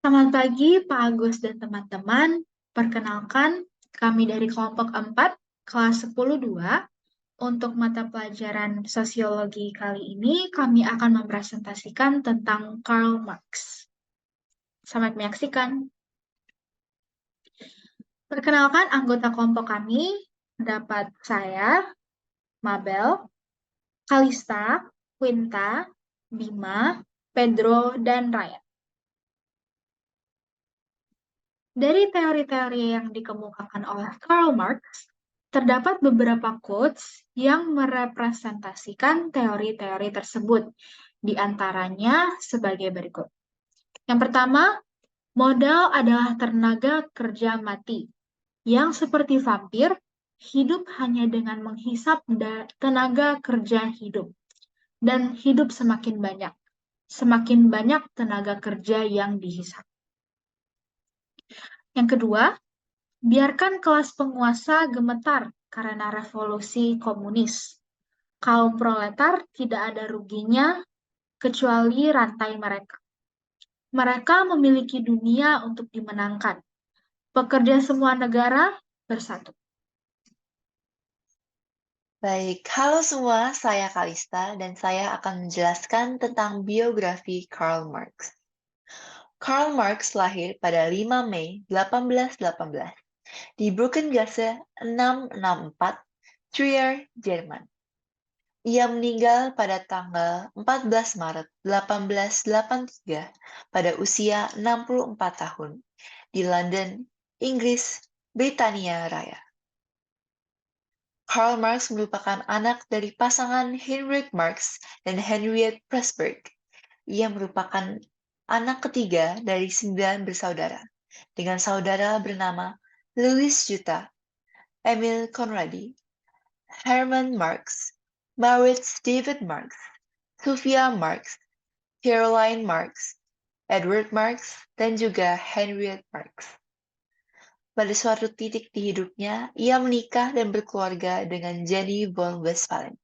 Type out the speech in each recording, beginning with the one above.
Selamat pagi, Pak Agus dan teman-teman. Perkenalkan, kami dari kelompok 4, kelas 10-2. Untuk mata pelajaran sosiologi kali ini, kami akan mempresentasikan tentang Karl Marx. Selamat menyaksikan. Perkenalkan, anggota kelompok kami, dapat saya, Mabel, Kalista, Quinta, Bima, Pedro, dan Ryan. Dari teori-teori yang dikemukakan oleh Karl Marx, terdapat beberapa quotes yang merepresentasikan teori-teori tersebut, di antaranya sebagai berikut. Yang pertama, modal adalah tenaga kerja mati, yang seperti vampir, hidup hanya dengan menghisap tenaga kerja hidup, dan hidup semakin banyak tenaga kerja yang dihisap. Yang kedua, biarkan kelas penguasa gemetar karena revolusi komunis. Kaum proletar tidak ada ruginya kecuali rantai mereka. Mereka memiliki dunia untuk dimenangkan. Pekerja semua negara bersatu. Baik, halo semua, saya Kalista dan saya akan menjelaskan tentang biografi Karl Marx. Karl Marx lahir pada 5 Mei 1818 di Brückengasse 664, Trier, Jerman. Ia meninggal pada tanggal 14 Maret 1883 pada usia 64 tahun di London, Inggris, Britania Raya. Karl Marx merupakan anak dari pasangan Heinrich Marx dan Henriette Pressburg. Ia merupakan anak ketiga dari 9 bersaudara, dengan saudara bernama Louis Jutta, Emil Conradi, Hermann Marx, Maurits David Marx, Sophia Marx, Caroline Marx, Edward Marx, dan juga Henriette Marx. Pada suatu titik di hidupnya, ia menikah dan berkeluarga dengan Jenny von Westphalen.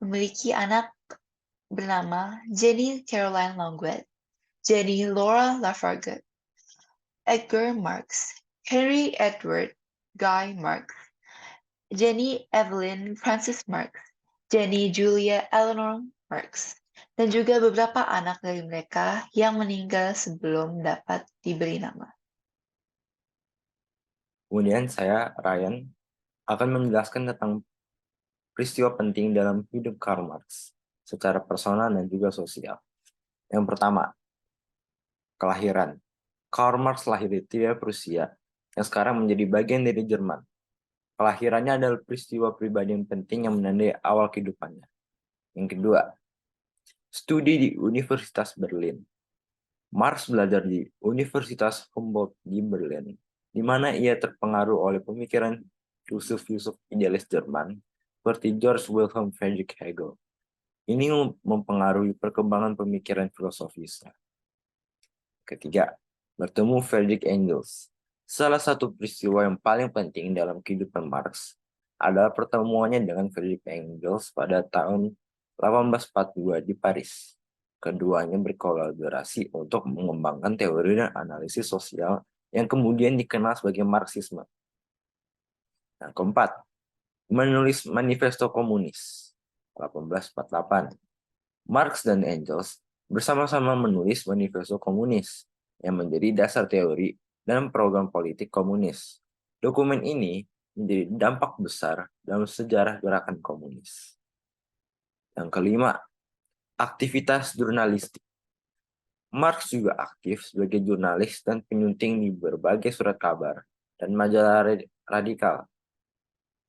Memiliki anak bernama Jenny Caroline Longuet, Jenny Laura Lafargue, Edgar Marx, Henry Edward Guy Marx, Jenny Evelyn Francis Marx, Jenny Julia Eleanor Marx, dan juga beberapa anak dari mereka yang meninggal sebelum dapat diberi nama. Kemudian saya, Ryan, akan menjelaskan tentang peristiwa penting dalam hidup Karl Marx secara personal dan juga sosial. Yang pertama, kelahiran. Karl Marx lahir di Trier, Prusia, yang sekarang menjadi bagian dari Jerman. Kelahirannya adalah peristiwa pribadi yang penting yang menandai awal kehidupannya. Yang kedua, studi di Universitas Berlin. Marx belajar di Universitas Humboldt di Berlin, di mana ia terpengaruh oleh pemikiran filsuf-filsuf idealis Jerman seperti George Wilhelm Friedrich Hegel. Ini mempengaruhi perkembangan pemikiran filosofisnya. Ketiga, bertemu Friedrich Engels. Salah satu peristiwa yang paling penting dalam kehidupan Marx adalah pertemuannya dengan Friedrich Engels pada tahun 1842 di Paris. Keduanya berkolaborasi untuk mengembangkan teori dan analisis sosial yang kemudian dikenal sebagai Marxisme. Yang keempat, menulis Manifesto Komunis 1848. Marx dan Engels bersama-sama menulis Manifesto Komunis yang menjadi dasar teori dan program politik komunis. Dokumen ini menjadi dampak besar dalam sejarah gerakan komunis. Yang kelima, aktivitas jurnalistik. Marx juga aktif sebagai jurnalis dan penyunting di berbagai surat kabar dan majalah radikal.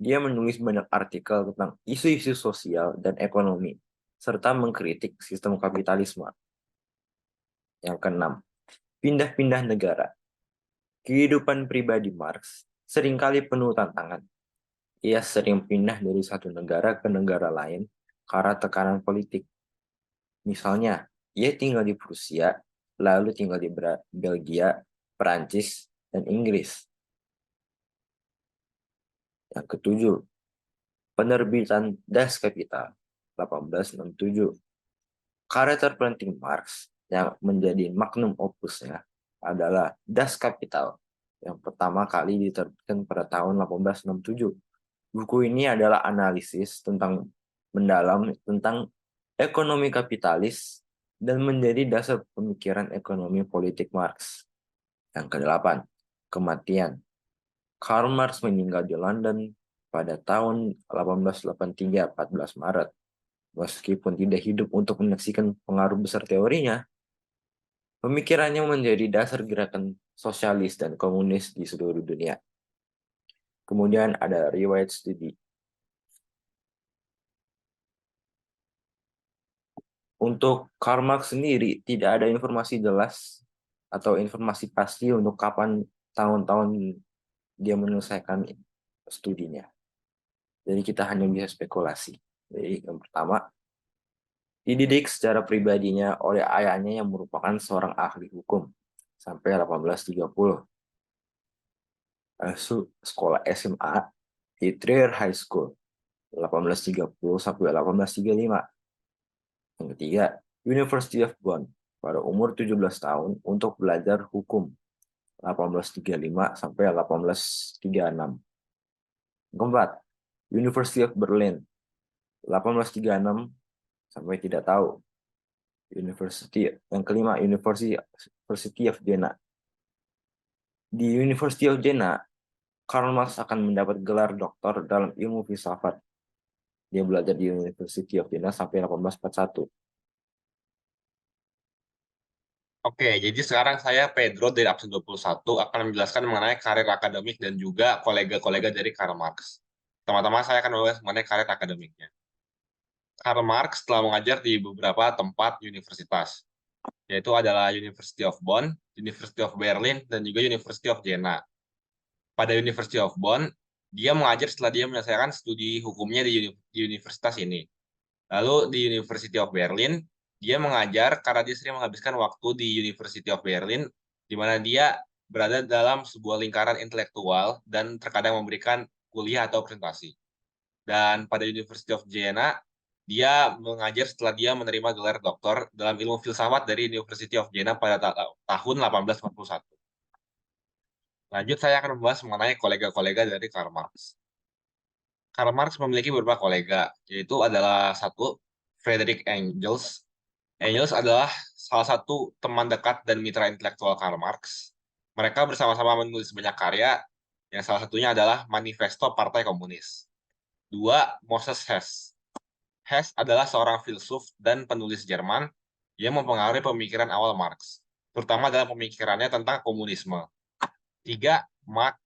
Dia menulis banyak artikel tentang isu-isu sosial dan ekonomi, serta mengkritik sistem kapitalisme. Yang keenam, pindah-pindah negara. Kehidupan pribadi Marx seringkali penuh tantangan. Ia sering pindah dari satu negara ke negara lain karena tekanan politik. Misalnya, ia tinggal di Prusia, lalu tinggal di Belgia, Perancis, dan Inggris. Yang ketujuh, penerbitan Das Kapital 1867. Karya terpenting Marx yang menjadi magnum opusnya adalah Das Kapital, yang pertama kali diterbitkan pada tahun 1867. Buku ini adalah analisis mendalam tentang ekonomi kapitalis dan menjadi dasar pemikiran ekonomi politik Marx. Yang kedelapan, kematian. Karl Marx meninggal di London pada tahun 1883, 14 Maret. Meskipun tidak hidup untuk menyaksikan pengaruh besar teorinya, pemikirannya menjadi dasar gerakan sosialis dan komunis di seluruh dunia. Kemudian ada riwayat studi. Untuk Karl Marx sendiri, tidak ada informasi jelas atau informasi pasti untuk kapan tahun-tahun dia menyelesaikan studinya. Jadi kita hanya bisa spekulasi. Jadi yang pertama, dididik secara pribadinya oleh ayahnya yang merupakan seorang ahli hukum sampai 1830. Sekolah SMA di Trier High School 1830 sampai 1835. Yang ketiga, University of Bonn pada umur 17 tahun untuk belajar hukum 1835 sampai 1836. Yang keempat, University of Berlin 1836 sampai tidak tahu. Yang kelima, University of Jena. Di University of Jena, Karl Marx akan mendapat gelar doktor dalam ilmu filsafat. Dia belajar di University of Jena sampai 1841. Oke, jadi sekarang saya Pedro dari absen 21 akan menjelaskan mengenai karir akademik dan juga kolega-kolega dari Karl Marx. Pertama-tama saya akan membahas mengenai karir akademiknya. Karl Marx telah mengajar di beberapa tempat universitas, yaitu adalah University of Bonn, University of Berlin, dan juga University of Jena. Pada University of Bonn, dia mengajar setelah dia menyelesaikan studi hukumnya di universitas ini. Lalu di University of Berlin, dia mengajar karena dia sering menghabiskan waktu di University of Berlin, di mana dia berada dalam sebuah lingkaran intelektual dan terkadang memberikan kuliah atau presentasi. Dan pada University of Jena, dia mengajar setelah dia menerima gelar doktor dalam ilmu filsafat dari University of Jena pada tahun 1841. Lanjut, saya akan membahas mengenai kolega-kolega dari Karl Marx. Karl Marx memiliki beberapa kolega, yaitu adalah satu, Friedrich Engels. Engels adalah salah satu teman dekat dan mitra intelektual Karl Marx. Mereka bersama-sama menulis banyak karya, yang salah satunya adalah Manifesto Partai Komunis. Dua, Moses Hess. Hess adalah seorang filsuf dan penulis Jerman yang mempengaruhi pemikiran awal Marx, terutama dalam pemikirannya tentang komunisme. Tiga,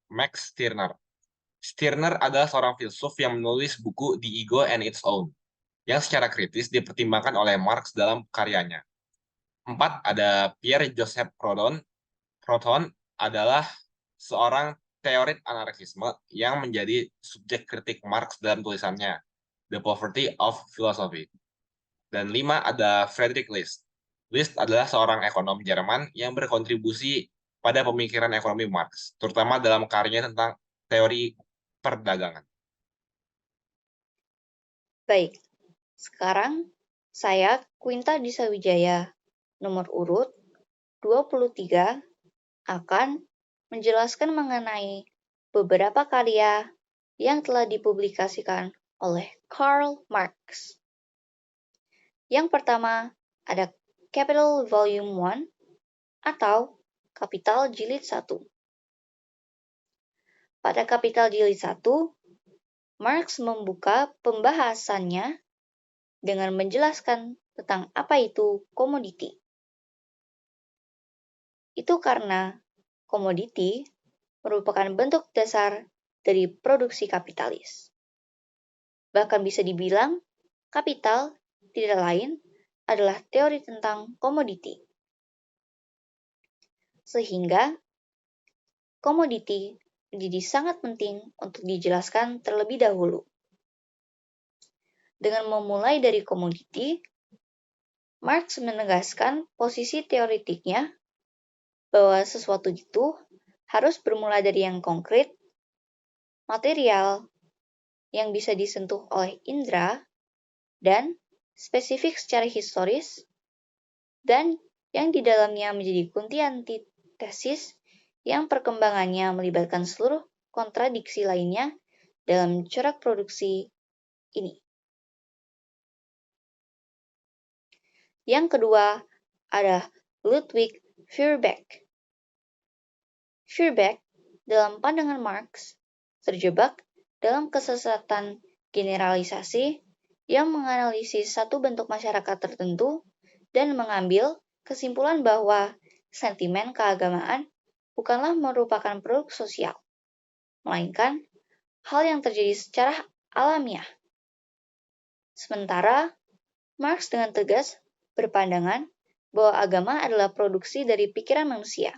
Max Stirner. Stirner adalah seorang filsuf yang menulis buku The Ego and Its Own, yang secara kritis dipertimbangkan oleh Marx dalam karyanya. Empat, ada Pierre Joseph Proudhon. Proudhon adalah seorang teorit anarkisme yang menjadi subjek kritik Marx dalam tulisannya The Poverty of Philosophy. Dan lima, ada Friedrich List. List adalah seorang ekonom Jerman yang berkontribusi pada pemikiran ekonomi Marx, terutama dalam karyanya tentang teori perdagangan. Baik, sekarang saya Quinta Disa Wijaya, nomor urut 23, akan menjelaskan mengenai beberapa karya yang telah dipublikasikan oleh Karl Marx. Yang pertama ada Capital Volume 1 atau Kapital Jilid 1. Pada Kapital Jilid 1, Marx membuka pembahasannya dengan menjelaskan tentang apa itu komoditi. Itu karena komoditi merupakan bentuk dasar dari produksi kapitalis. Bahkan bisa dibilang, kapital tidak lain adalah teori tentang komoditi. Sehingga, komoditi menjadi sangat penting untuk dijelaskan terlebih dahulu. Dengan memulai dari komoditi, Marx menegaskan posisi teoretiknya bahwa sesuatu itu harus bermula dari yang konkret, material, yang bisa disentuh oleh indera, dan spesifik secara historis, dan yang di dalamnya menjadi tesis yang perkembangannya melibatkan seluruh kontradiksi lainnya dalam corak produksi ini. Yang kedua ada Ludwig Feuerbach. Feuerbach, dalam pandangan Marx, terjebak dalam kesesatan generalisasi yang menganalisis satu bentuk masyarakat tertentu dan mengambil kesimpulan bahwa sentimen keagamaan bukanlah merupakan produk sosial, melainkan hal yang terjadi secara alamiah. Sementara, Marx dengan tegas berpandangan bahwa agama adalah produksi dari pikiran manusia.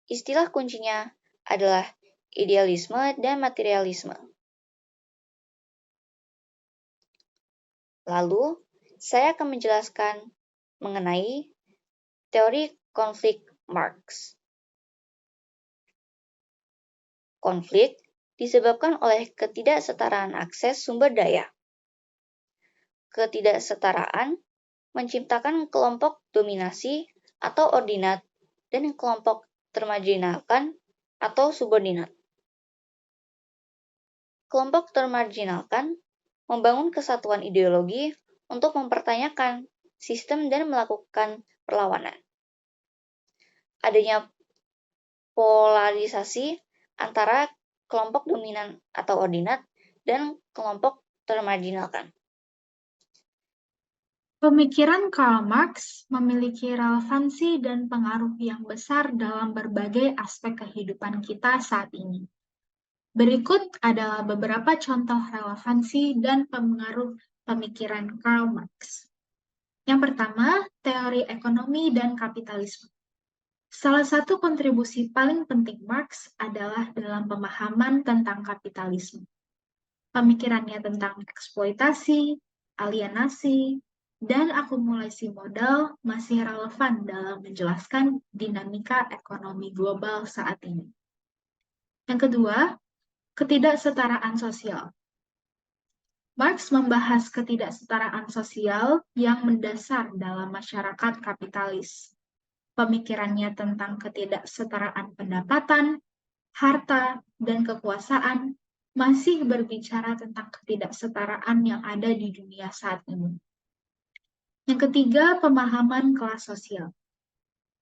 Istilah kuncinya adalah idealisme dan materialisme. Lalu, saya akan menjelaskan mengenai teori konflik Marx. Konflik disebabkan oleh ketidaksetaraan akses sumber daya. Ketidaksetaraan menciptakan kelompok dominasi atau ordinat dan kelompok termarginalkan atau subordinat. Kelompok termarginalkan membangun kesatuan ideologi untuk mempertanyakan sistem dan melakukan perlawanan. Adanya polarisasi antara kelompok dominan atau ordinat dan kelompok termarginalkan. Pemikiran Karl Marx memiliki relevansi dan pengaruh yang besar dalam berbagai aspek kehidupan kita saat ini. Berikut adalah beberapa contoh relevansi dan pengaruh pemikiran Karl Marx. Yang pertama, teori ekonomi dan kapitalisme. Salah satu kontribusi paling penting Marx adalah dalam pemahaman tentang kapitalisme. Pemikirannya tentang eksploitasi, alienasi, dan akumulasi modal masih relevan dalam menjelaskan dinamika ekonomi global saat ini. Yang kedua, ketidaksetaraan sosial. Marx membahas ketidaksetaraan sosial yang mendasar dalam masyarakat kapitalis. Pemikirannya tentang ketidaksetaraan pendapatan, harta, dan kekuasaan masih berbicara tentang ketidaksetaraan yang ada di dunia saat ini. Yang ketiga, pemahaman kelas sosial.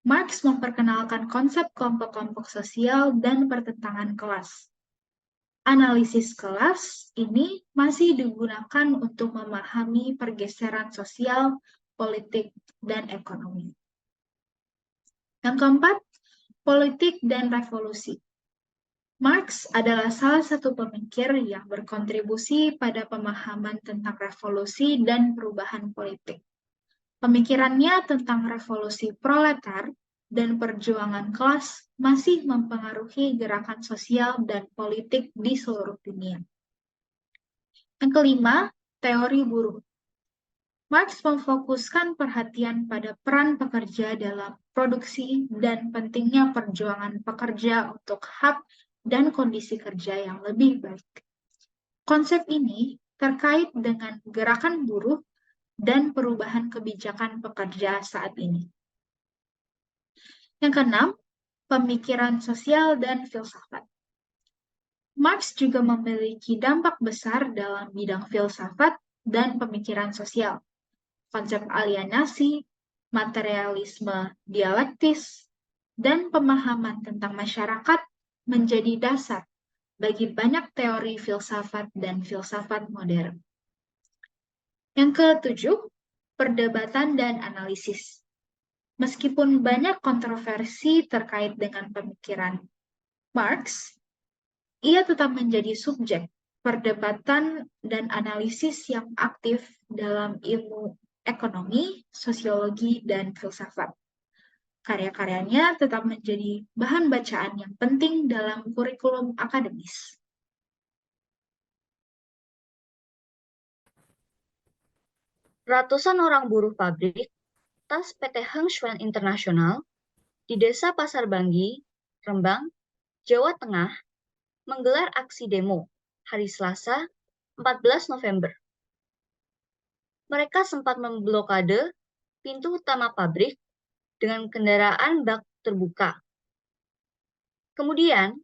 Marx memperkenalkan konsep kelompok-kelompok sosial dan pertentangan kelas. Analisis kelas ini masih digunakan untuk memahami pergeseran sosial, politik, dan ekonomi. Yang keempat, politik dan revolusi. Marx adalah salah satu pemikir yang berkontribusi pada pemahaman tentang revolusi dan perubahan politik. Pemikirannya tentang revolusi proletar dan perjuangan kelas masih mempengaruhi gerakan sosial dan politik di seluruh dunia. Yang kelima, teori buruh. Marx memfokuskan perhatian pada peran pekerja dalam produksi dan pentingnya perjuangan pekerja untuk hak dan kondisi kerja yang lebih baik. Konsep ini terkait dengan gerakan buruh dan perubahan kebijakan pekerja saat ini. Yang keenam, pemikiran sosial dan filsafat. Marx juga memiliki dampak besar dalam bidang filsafat dan pemikiran sosial. Konsep alienasi, materialisme dialektis, dan pemahaman tentang masyarakat menjadi dasar bagi banyak teori filsafat dan filsafat modern. Yang ketujuh, perdebatan dan analisis. Meskipun banyak kontroversi terkait dengan pemikiran Marx, ia tetap menjadi subjek perdebatan dan analisis yang aktif dalam ilmu ekonomi, sosiologi, dan filsafat. Karya-karyanya tetap menjadi bahan bacaan yang penting dalam kurikulum akademis. Ratusan orang buruh pabrik tas PT Heng Schwen International di Desa Pasar Banggi, Rembang, Jawa Tengah, menggelar aksi demo hari Selasa, 14 November. Mereka sempat memblokade pintu utama pabrik dengan kendaraan bak terbuka. Kemudian,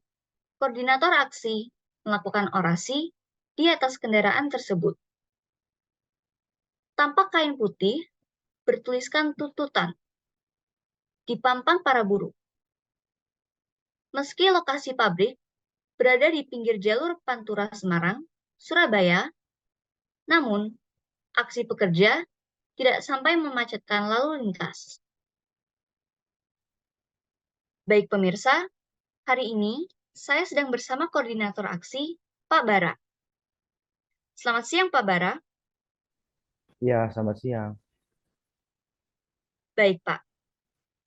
koordinator aksi melakukan orasi di atas kendaraan tersebut. Tampak kain putih bertuliskan tuntutan di pampang para buruh. Meski lokasi pabrik berada di pinggir jalur Pantura Semarang, Surabaya, namun aksi pekerja tidak sampai memacetkan lalu lintas. Baik pemirsa, hari ini saya sedang bersama koordinator aksi, Pak Bara. Selamat siang, Pak Bara. Ya, selamat siang. Baik, Pak.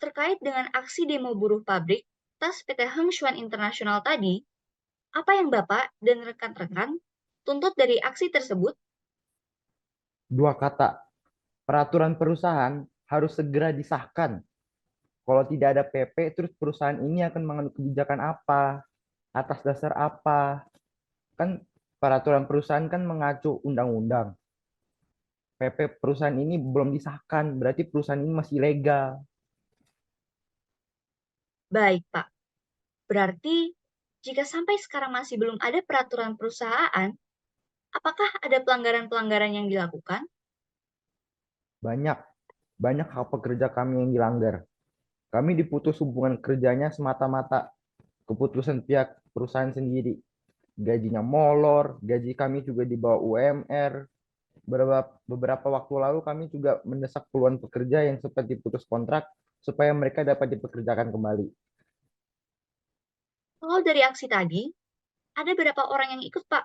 Terkait dengan aksi demo buruh pabrik tas PT Hengshuan International tadi, apa yang Bapak dan rekan-rekan tuntut dari aksi tersebut? Dua kata, peraturan perusahaan harus segera disahkan. Kalau tidak ada PP, terus perusahaan ini akan mengambil kebijakan apa? Atas dasar apa? Kan peraturan perusahaan kan mengacu undang-undang. PP perusahaan ini belum disahkan, berarti perusahaan ini masih legal. Baik, Pak. Berarti, jika sampai sekarang masih belum ada peraturan perusahaan, apakah ada pelanggaran-pelanggaran yang dilakukan? Banyak hak pekerja kami yang dilanggar. Kami diputus hubungan kerjanya semata-mata keputusan pihak perusahaan sendiri. Gajinya molor, gaji kami juga di bawah UMR. Beberapa waktu lalu kami juga mendesak puluhan pekerja yang sempat diputus kontrak supaya mereka dapat dipekerjakan kembali. Kalau dari aksi tadi, ada berapa orang yang ikut, Pak?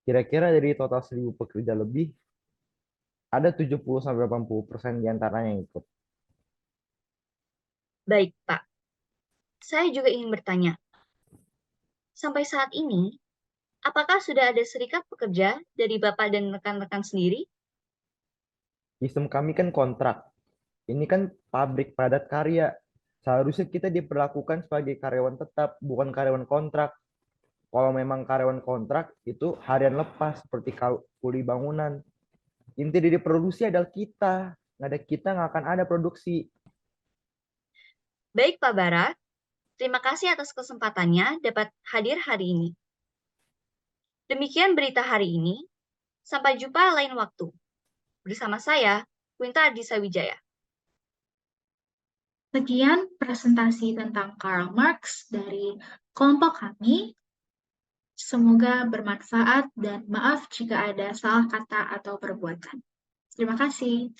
Kira-kira dari total 1.000 pekerja lebih, ada 70-80% diantaranya yang ikut. Baik, Pak. Saya juga ingin bertanya, sampai saat ini, apakah sudah ada serikat pekerja dari Bapak dan rekan-rekan sendiri? Sistem kami kan kontrak. Ini kan pabrik padat karya. Seharusnya kita diperlakukan sebagai karyawan tetap, bukan karyawan kontrak. Kalau memang karyawan kontrak, itu harian lepas seperti kuli bangunan. Inti dari produksi adalah kita. Nggak ada kita, nggak akan ada produksi. Baik, Pak Bara. Terima kasih atas kesempatannya dapat hadir hari ini. Demikian berita hari ini. Sampai jumpa lain waktu. Bersama saya, Winta Ardisa Wijaya. Sekian presentasi tentang Karl Marx dari kelompok kami. Semoga bermanfaat dan maaf jika ada salah kata atau perbuatan. Terima kasih.